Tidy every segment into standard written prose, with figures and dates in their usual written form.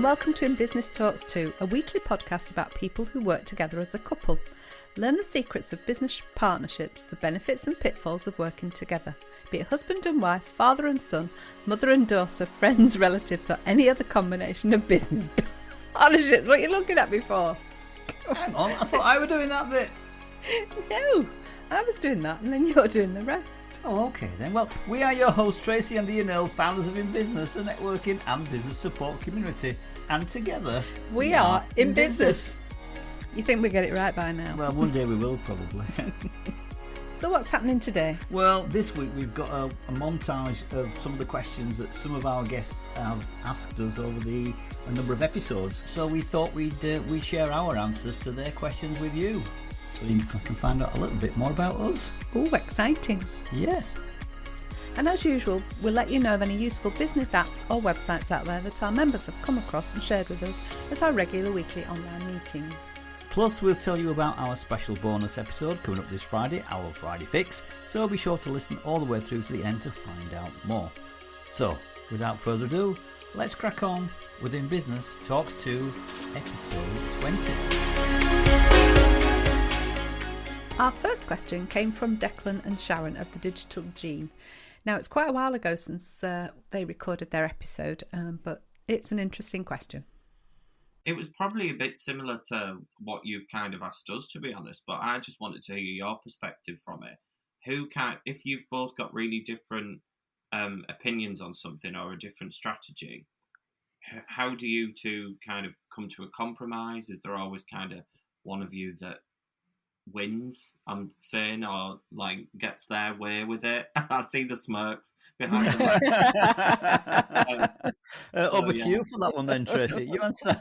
welcome to In Business Talks2, a weekly podcast about people who work together as a couple. Learn the secrets of business partnerships, the benefits and pitfalls of working together. Be it husband and wife, father and son, mother and daughter, friends, relatives, or any other combination of business partnerships. What are you looking at me for? Hang on, I thought I were doing that bit. No, I was doing that and then you're doing the rest. Oh, okay then. Well, we are your hosts, Tracey and Ian, founders of In Business, a networking and business support community. And together, we are in business. You think we get it right by now? Well, one day we will, probably. So what's happening today? Well, this week we've got a montage of some of the questions that some of our guests have asked us over a number of episodes. So we thought we'd share our answers to their questions with you, so you can find out a little bit more about us. Oh, exciting. Yeah. And as usual, we'll let you know of any useful business apps or websites out there that our members have come across and shared with us at our regular weekly online meetings. Plus, we'll tell you about our special bonus episode coming up this Friday, our Friday Fix, so be sure to listen all the way through to the end to find out more. So, without further ado, let's crack on with In Business Talks 2, episode 20. Our first question came from Declan and Sharon of the Digital Gene. Now, it's quite a while ago since they recorded their episode, but it's an interesting question. It was probably a bit similar to what you've kind of asked us, to be honest, but I just wanted to hear your perspective from it. If you've both got really different opinions on something or a different strategy, how do you two kind of come to a compromise? Is there always kind of one of you that wins, I'm saying, or like gets their way with it? I see the smirks behind them. Over to you for that one then, Tracey. You answer.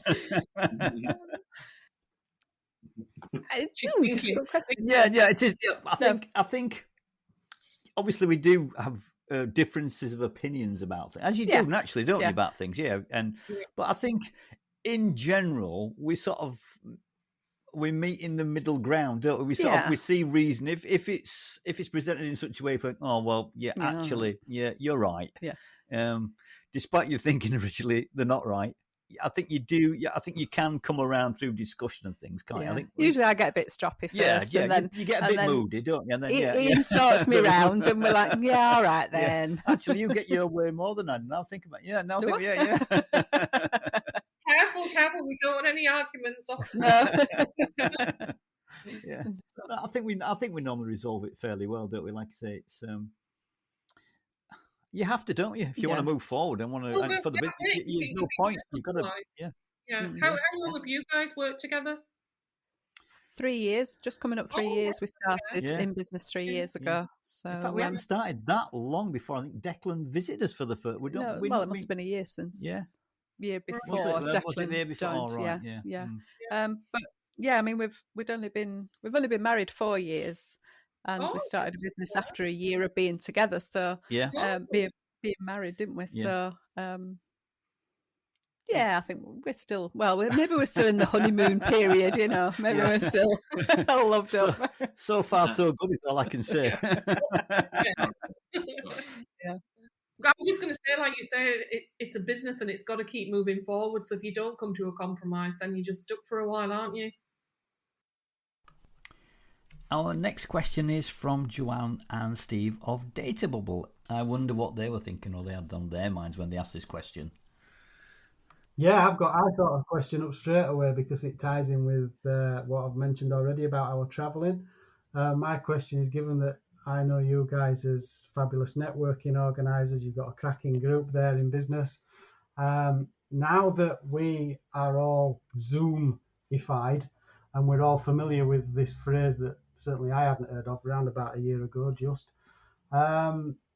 Yeah, it is. Yeah, I think obviously we do have differences of opinions about things, as you do naturally, don't you, about things? Yeah, but I think in general we meet in the middle ground, don't we? We see reason if it's presented in such a way, like, oh well, actually, you're right. Yeah. Despite you thinking originally they're not right, I think you do. Yeah, I think you can come around through discussion and things, can't you? I think usually I get a bit stroppy first, and then you get a bit moody, don't you? And then Ian talks me round, and we're like, yeah, all right then. Yeah. Actually, you get your way more than I do. Now think about yeah. Careful, we don't want any arguments. No. Yeah, I think we normally resolve it fairly well, don't we? Like I say, it's you have to, don't you? If you want to move forward and want to, for the business, there's no point. You've got to, yeah. How long have you guys worked together? 3 years, just coming up 3 years. We started In Business 3 years ago. So in fact, we haven't started that long before I think Declan visited us for the first. It must have been a year since. Year before. Was it the year before? Joined, right. Yeah. But I mean, we've only been married 4 year, and we started a business after a year of being together. So being married, didn't we? Yeah. So I think we're still maybe we're still in the honeymoon period, you know. Maybe we're still all loved up. So far, so good is all I can say. Yeah. I was just going to say, like you say, it's a business and it's got to keep moving forward. So if you don't come to a compromise, then you're just stuck for a while, aren't you? Our next question is from Joanne and Steve of Data Bubble. I wonder what they were thinking or they had on their minds when they asked this question. Yeah, I got a question up straight away because it ties in with what I've mentioned already about our travelling. My question is, given that I know you guys as fabulous networking organisers, you've got a cracking group there in business. Now that we are all Zoom-ified and we're all familiar with this phrase that certainly I hadn't heard of around about a year ago,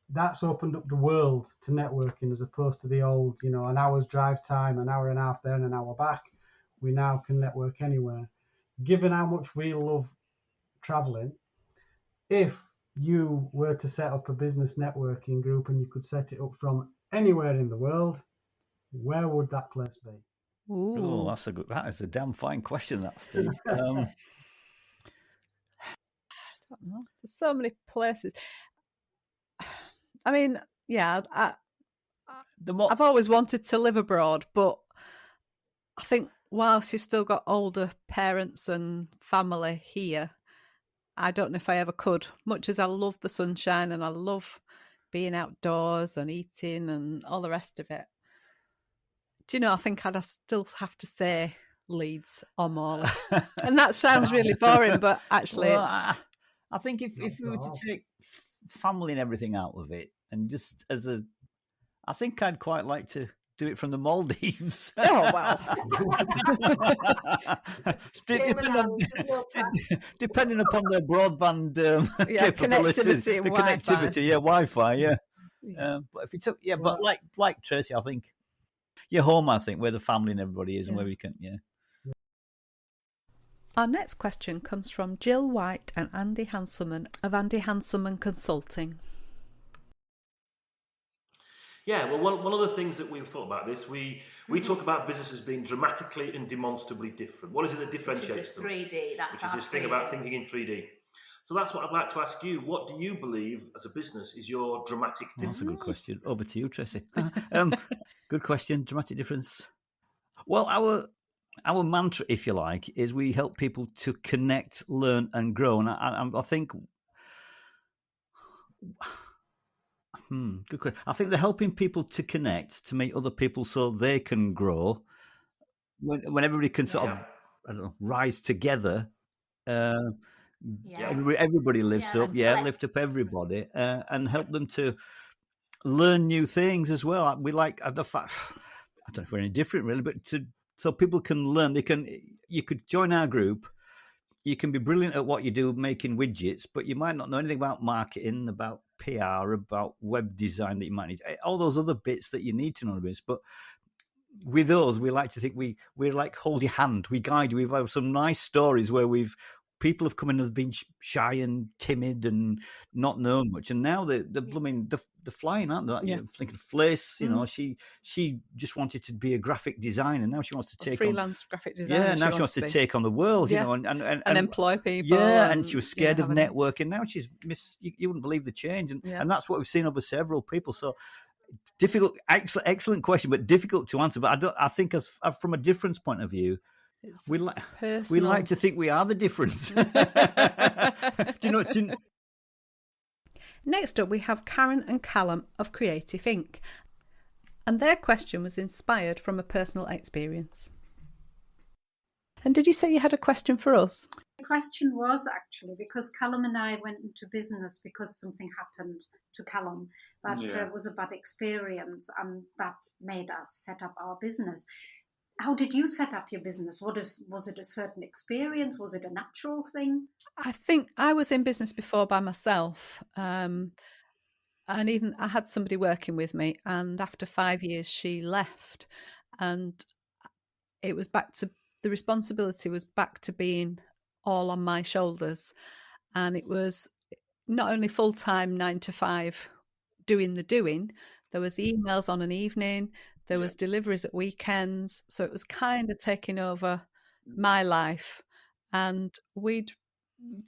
that's opened up the world to networking as opposed to the old, an hour's drive time, an hour and a half there and an hour back. We now can network anywhere. Given how much we love travelling, if you were to set up a business networking group and you could set it up from anywhere in the world, where would that place be? Ooh. Oh, that is a damn fine question, that, Steve. I don't know. There's so many places. I mean, I've always wanted to live abroad, but I think whilst you've still got older parents and family here, I don't know if I ever could. Much as I love the sunshine and I love being outdoors and eating and all the rest of it. Do you know, I think I'd still have to say Leeds or Morley. And that sounds really boring, but actually I think if we were to take family and everything out of it, and just I think I'd quite like to do it from the Maldives. Oh, well. Depending upon their broadband capabilities, connectivity, the connectivity, Wi-Fi, but if you took, but like Tracey, I think you're home. I think where the family and everybody is, and where we can, Our next question comes from Jill White and Andy Hanselman of Andy Hanselman Consulting. Yeah, well, one of the things that we've thought about this, we talk about businesses being dramatically and demonstrably different. What is it that differentiates them? 3D, which is this thing about thinking in 3D. So that's what I'd like to ask you. What do you believe as a business is your dramatic difference? That's a good question. Over to you, Tracey. Good question. Dramatic difference. Well, our mantra, if you like, is we help people to connect, learn, and grow. And I think... good question. I think they're helping people to connect, to meet other people so they can grow. When everybody can sort of, I don't know, rise together, everybody lifts up, lift up everybody, and help them to learn new things as well. We like the fact, I don't know if we're any different really, but so people can learn. You could join our group. You can be brilliant at what you do, making widgets, but you might not know anything about marketing, about PR, about web design that you might need, all those other bits that you need to know about. But with those, we like to think we're like hold your hand, we guide you. We've had some nice stories where people have come in and have been shy and timid and not known much, and now they're blooming, they're flying, aren't they? You're thinking Fliss, she just wanted to be a graphic designer, now she wants to take freelance graphic designer. Yeah, now she wants to take on the world, and employ people. Yeah, and she was scared of networking. Now she's you wouldn't believe the change, and that's what we've seen over several people. So difficult, excellent question, but difficult to answer. But I think as from a difference point of view, we like to think we are the difference. Do you know? Next up, we have Karen and Callum of Creative Inc. And their question was inspired from a personal experience. And did you say you had a question for us? The question was actually because Callum and I went into business because something happened to Callum that was a bad experience, and that made us set up our business. How did you set up your business? Was it a certain experience? Was it a natural thing? I think I was in business before by myself. And even I had somebody working with me, and after 5 years she left, and it was back to, the responsibility was back to being all on my shoulders. And it was not only full-time 9 to 5 doing, there was emails on an evening, there was deliveries at weekends. So it was kind of taking over my life. And we'd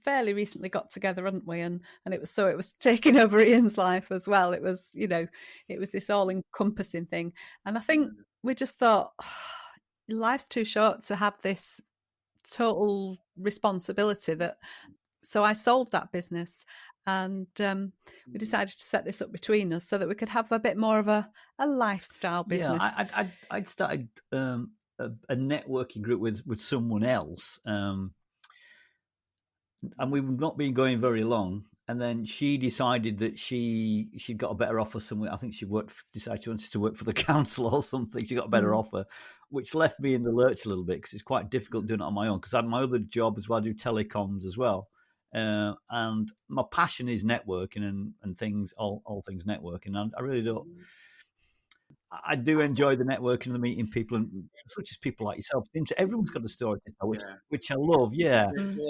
fairly recently got together, hadn't we? And it was taking over Ian's life as well. It was, it was this all encompassing thing. And I think we just thought, life's too short to have this total responsibility so I sold that business, and we decided to set this up between us so that we could have a bit more of a lifestyle business. Yeah, I'd started a networking group with someone else, and we've not been going very long. And then she decided that she'd got a better offer somewhere. I think decided she wanted to work for the council or something. She got a better offer, which left me in the lurch a little bit because it's quite difficult doing it on my own. Because I have my other job as well. I do telecoms as well. And my passion is networking and things, all things networking. And I really don't. I do enjoy the networking and the meeting people, and such as people like yourself. Everyone's got a story to tell, which I love. Yeah.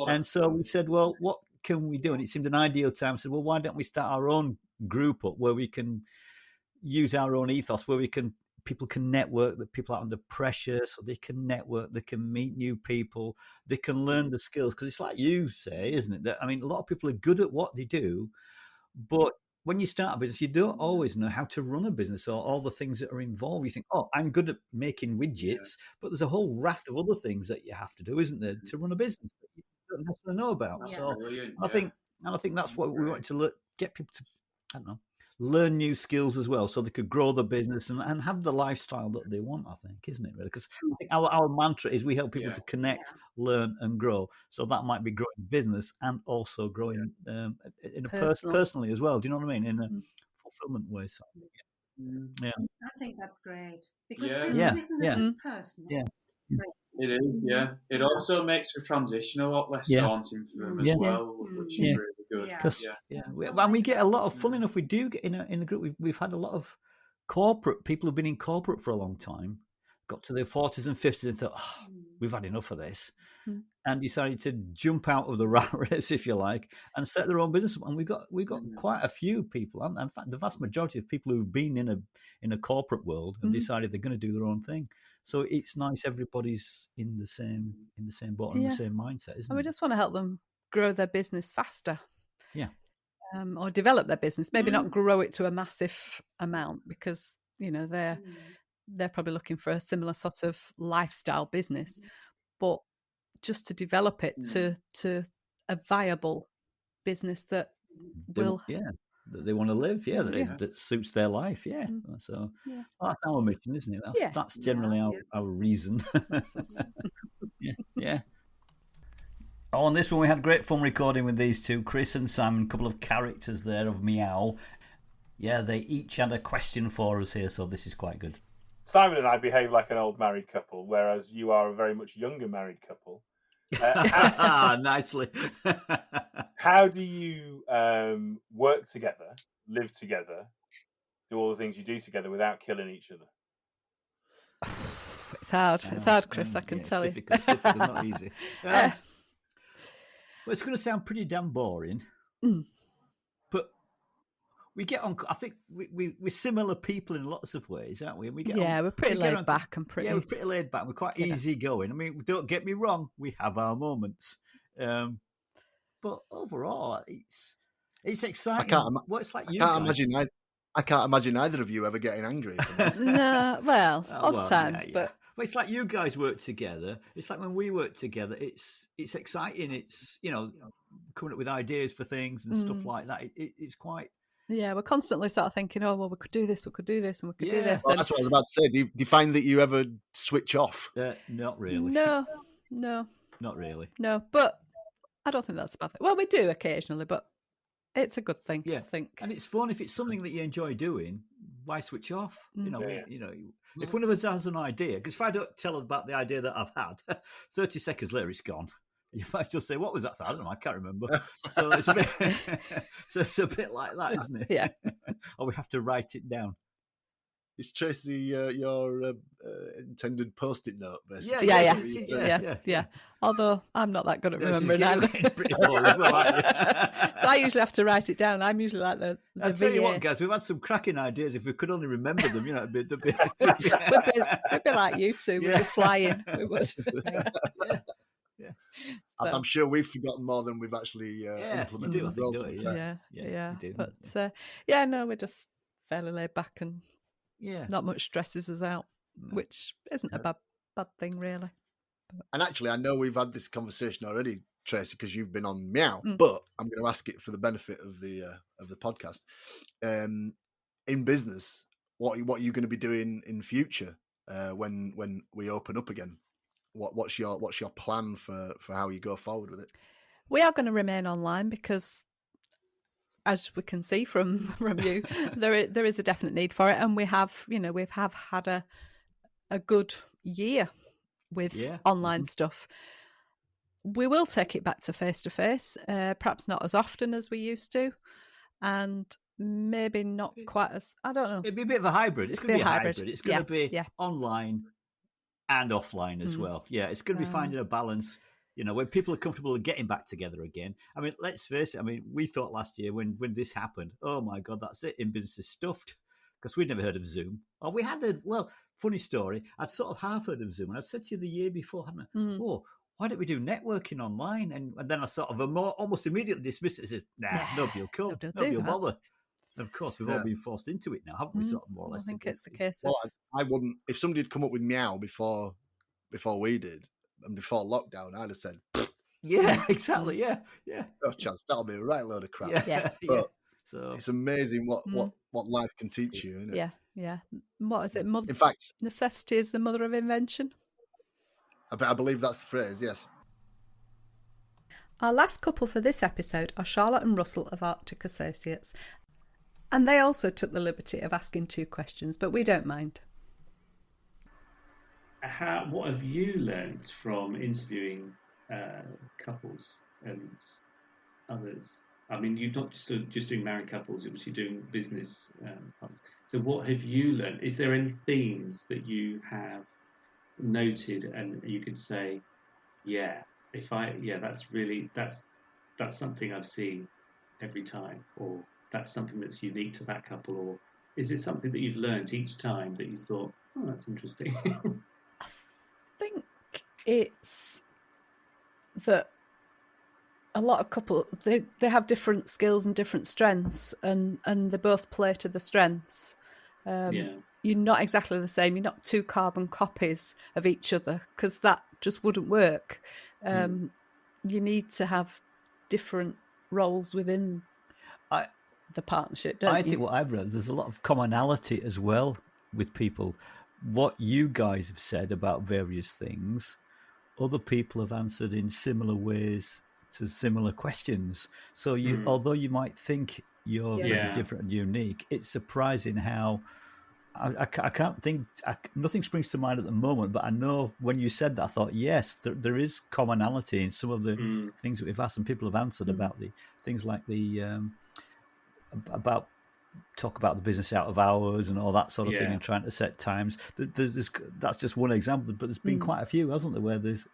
And so we said, well, what can we do? And it seemed an ideal time. I said, well, why don't we start our own group up where we can use our own ethos, where people can network, that people are under pressure, so they can network, they can meet new people, they can learn the skills. Because it's like you say, isn't it? That, I mean, a lot of people are good at what they do, but when you start a business, you don't always know how to run a business or all the things that are involved. You think, oh, I'm good at making widgets, but there's a whole raft of other things that you have to do, isn't there, to run a business that you don't necessarily know about. Yeah. So Brilliant, I think that's what we wanted to get people to, I don't know, learn new skills as well, so they could grow the business and have the lifestyle that they want, I think, isn't it, really? Because I think our mantra is we help people to connect, learn and grow. So that might be growing business and also growing in a personally as well. Do you know what I mean? In a fulfillment way. So, yeah. I think that's great because Yeah. business is personal. Yeah. It is, yeah. It also makes the transition a lot less daunting for them as well, which is really good. And we get a lot of, funnily enough, we do get in a group. We've had a lot of corporate people who've been in corporate for a long time, got to their 40s and 50s and thought, we've had enough of this, and decided to jump out of the rat race, if you like, and set their own business. And we got quite a few people, and in fact, the vast majority of people who've been in a corporate world and decided they're going to do their own thing. So it's nice everybody's in the same boat and the same mindset, isn't it? We just want to help them grow their business faster. Yeah. Or develop their business, maybe not grow it to a massive amount, because they're probably looking for a similar sort of lifestyle business, but just to develop it to a viable business that will that they want to live, that suits their life, So that's our mission, isn't it? That's generally our reason. Yeah. Oh, on this one we had great fun recording with these two, Chris and Simon, a couple of characters there of Meow. Yeah, they each had a question for us here, so this is quite good. Simon and I behave like an old married couple, whereas you are a very much younger married couple. Nicely. How do you work together, live together, do all the things you do together without killing each other? It's hard. It's hard, Chris. I can tell you. It's difficult, not easy. Well, it's going to sound pretty damn boring, but we get on. I think we're similar people in lots of ways, aren't we? And we get on, we're pretty laid back and pretty. Yeah, we're pretty laid back. We're quite easygoing. I mean, don't get me wrong. We have our moments, but overall, it's exciting. I can't imagine either of you ever getting angry. No, well, odd times, but. Well, it's like you guys work together. It's like when we work together. It's exciting. It's coming up with ideas for things and stuff like that. It's quite. Yeah, we're constantly sort of thinking, oh well, we could do this, and we could do this. Well, that's what I was about to say. Do you find that you ever switch off? Not really. No, not really. No, but I don't think that's a bad thing. Well, we do occasionally, but it's a good thing. I think, and it's fun if it's something that you enjoy doing. Why switch off? If one of us has an idea, because if I don't tell about the idea that I've had, 30 seconds later it's gone. You might just say, "What was that?" I don't know. I can't remember. So it's a bit. So it's a bit like that, isn't it? Yeah. Or we have to write it down. Is Tracey your intended post-it note, basically? Yeah. Although I'm not that good at remembering either. So I usually have to write it down. I'm usually like the I'll tell you what, guys, we've had some cracking ideas. If we could only remember them, it'd be we'd be like you two. We'd be flying. We would. Yeah. So, I'm sure we've forgotten more than we've actually implemented as well. Yeah. We do. But we're just fairly laid back and not much stresses us out, which isn't a bad thing, really. And actually, I know we've had this conversation already, Tracey, because you've been on Meow, but I'm going to ask it for the benefit of the podcast. In business, what are you going to be doing in future when we open up again? What's your plan for how you go forward with it? We are going to remain online because, as we can see from you, there is a definite need for it, and we have had a good year with online stuff. We will take it back to face, perhaps not as often as we used to, and maybe not quite as, I don't know. It'd be a bit of a hybrid. It's going to be a hybrid. It's going to be online and offline as well. Yeah, it's going to be finding a balance. When people are comfortable getting back together again. I mean, let's face it. I mean, we thought last year when this happened, oh my God, that's it. In business is stuffed, because we'd never heard of Zoom. Or we had funny story. I'd sort of half heard of Zoom, and I'd said to you the year before, hadn't I? Oh, why don't we do networking online? And then I sort of almost immediately dismissed it and said, nobody will come. Nobody will bother. Of course, we've all been forced into it now, haven't we? Sort of more or less. I think it's the case of... Well, I wouldn't. If somebody had come up with meow before we did, and before lockdown, I'd have said, yeah, exactly, yeah. No chance. That'll be a right load of crap. Yeah. But so it's amazing what life can teach you, isn't it? Yeah. What is it? In fact, necessity is the mother of invention. I believe that's the phrase. Yes. Our last couple for this episode are Charlotte and Russell of Arctic Associates. And they also took the liberty of asking 2 questions, but we don't mind. What have you learned from interviewing couples and others? I mean, you're not just doing married couples, you're obviously doing business partners. So what have you learned? Is there any themes that you have noted and you could say, that's something I've seen every time, or that's something that's unique to that couple, or is it something that you've learned each time that you thought, oh, that's interesting? I think it's that a lot of couples, they have different skills and different strengths, and they both play to the strengths. You're not exactly the same. You're not 2 carbon copies of each other, because that just wouldn't work. You need to have different roles within the partnership, don't you? I think what I've read, there's a lot of commonality as well with people. What you guys have said about various things, other people have answered in similar ways to similar questions. So although you might think you're very different and unique, it's surprising how I can't think, nothing springs to mind at the moment, but I know when you said that, I thought, yes, there is commonality in some of the things that we've asked, and people have answered about the things like talk about the business out of hours and all that sort of thing, and trying to set times. That's just one example, but there's been quite a few, hasn't there, where there's,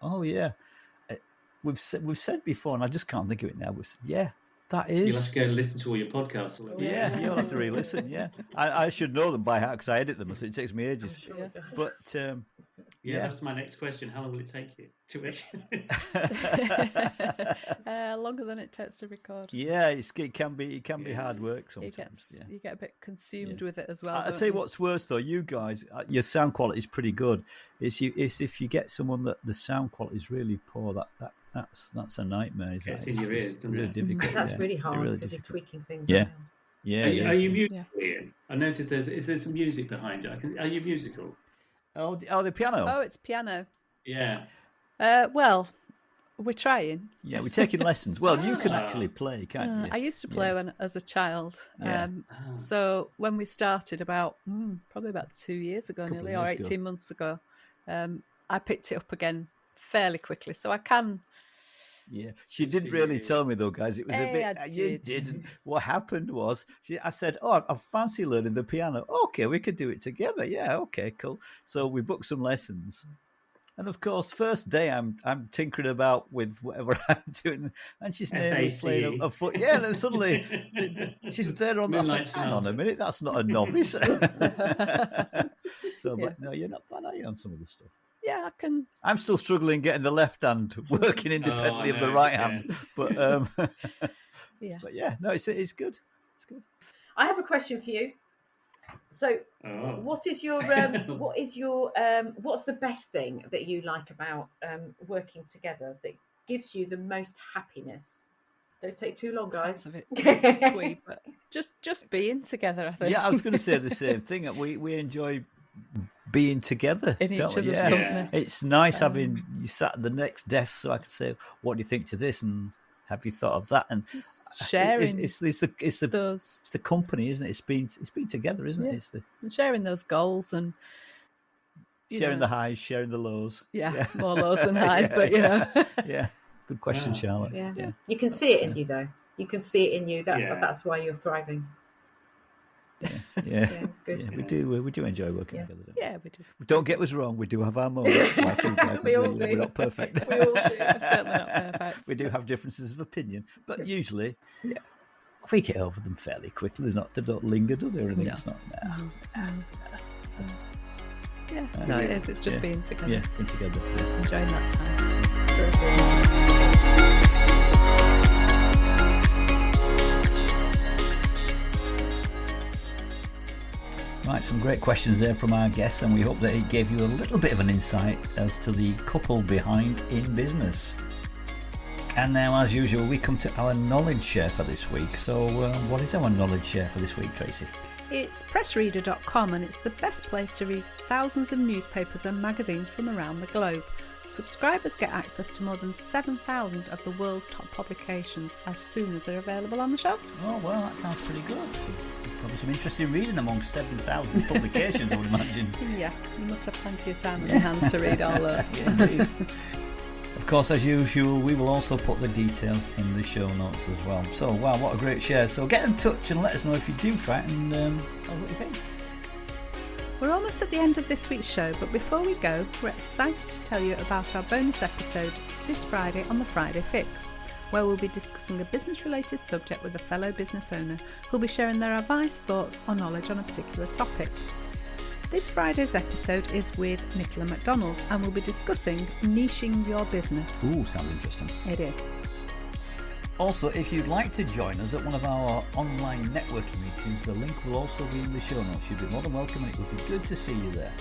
we've said before, and I just can't think of it now, we've said, that is... You'll have to go and listen to all your podcasts. You'll have to re-listen, I should know them by heart because I edit them, so it takes me ages. Sure but, that was my next question. How long will it take you to edit? Longer than it takes to record. Yeah, it can be hard work sometimes. You get a bit consumed with it as well. I'll tell you what's worse though, you guys, your sound quality is pretty good. It's if you get someone that the sound quality is really poor, that's a nightmare. It's in your ears, it's really difficult. That's really hard because you're tweaking things. Yeah. Are you musical, Ian? I noticed there's some music behind it. Are you musical? Oh, the piano. Oh, it's piano. Yeah. Well, we're trying. Yeah, we're taking lessons. Well, you can actually play, can't you? I used to play as a child. So when we started probably about 2 years ago, nearly, or 18 months ago, I picked it up again fairly quickly. So I can... Yeah, she didn't really tell me though, guys. It was a bit. You didn't. What happened was, I said, "Oh, I fancy learning the piano. Okay, we could do it together. Yeah, okay, cool." So we booked some lessons, and of course, first day I'm tinkering about with whatever I'm doing, and she's nearly playing a foot. Yeah, and then suddenly she's there on that. Hang on a minute, that's not a novice. So, but no, you're not bad, are you, on some of the stuff? Yeah, I can. I'm still struggling getting the left hand working independently of the right hand, but but no, it's good. It's good. I have a question for you. So, what's the best thing that you like about working together that gives you the most happiness? Don't take too long, guys. Sounds a bit twee, but just being together, I think. Yeah, I was going to say the same thing. We enjoy being together in each other's company. It's nice having you sat at the next desk, so I can say, "What do you think to this?" and "Have you thought of that?" and sharing. It's the company, isn't it? It's been together, isn't it? And sharing those goals and sharing the highs, sharing the lows. Yeah, more lows than highs, but Yeah, good question, Charlotte. Yeah, you can see it in you though. You can see it in you. That's why you're thriving. Yeah, it's good. Yeah, we do enjoy working together. Yeah, we do. Don't get us wrong, we do have our moments. Like you guys, we're not perfect. We all do. Certainly not perfect. We do have differences of opinion, but usually, we get over them fairly quickly. They don't linger, do they? Or anything? It's not. No, it is. It's just being together. Yeah, being together. Enjoying that time. Right, some great questions there from our guests, and we hope that it gave you a little bit of an insight as to the couple behind In Business. And now, as usual, we come to our knowledge share for this week. So what is our knowledge share for this week, Tracey? It's pressreader.com, and it's the best place to read thousands of newspapers and magazines from around the globe. Subscribers get access to more than 7,000 of the world's top publications as soon as they're available on the shelves. Oh, well, that sounds pretty good. Probably some interesting reading amongst 7,000 publications, I would imagine. Yeah, you must have plenty of time on your hands to read all those. Yeah, of course, as usual, we will also put the details in the show notes as well. So, wow, what a great share. So get in touch and let us know if you do try it and tell us what you think. We're almost at the end of this week's show, but before we go, we're excited to tell you about our bonus episode this Friday on the Friday Fix, where we'll be discussing a business-related subject with a fellow business owner who'll be sharing their advice, thoughts or knowledge on a particular topic. This Friday's episode is with Nicola MacDonald, and we'll be discussing niching your business. Ooh, sounds interesting. It is. Also, if you'd like to join us at one of our online networking meetings, the link will also be in the show notes. You'd be more than welcome, and it would be good to see you there.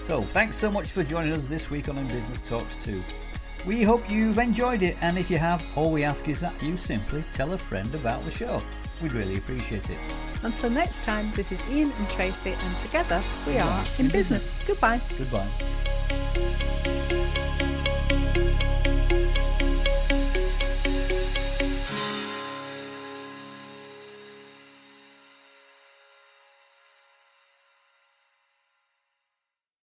So, thanks so much for joining us this week on Business Talks 2. We hope you've enjoyed it, and if you have, all we ask is that you simply tell a friend about the show. We'd really appreciate it. Until next time, this is Ian and Tracey, and together we are In Business. Goodbye. Goodbye.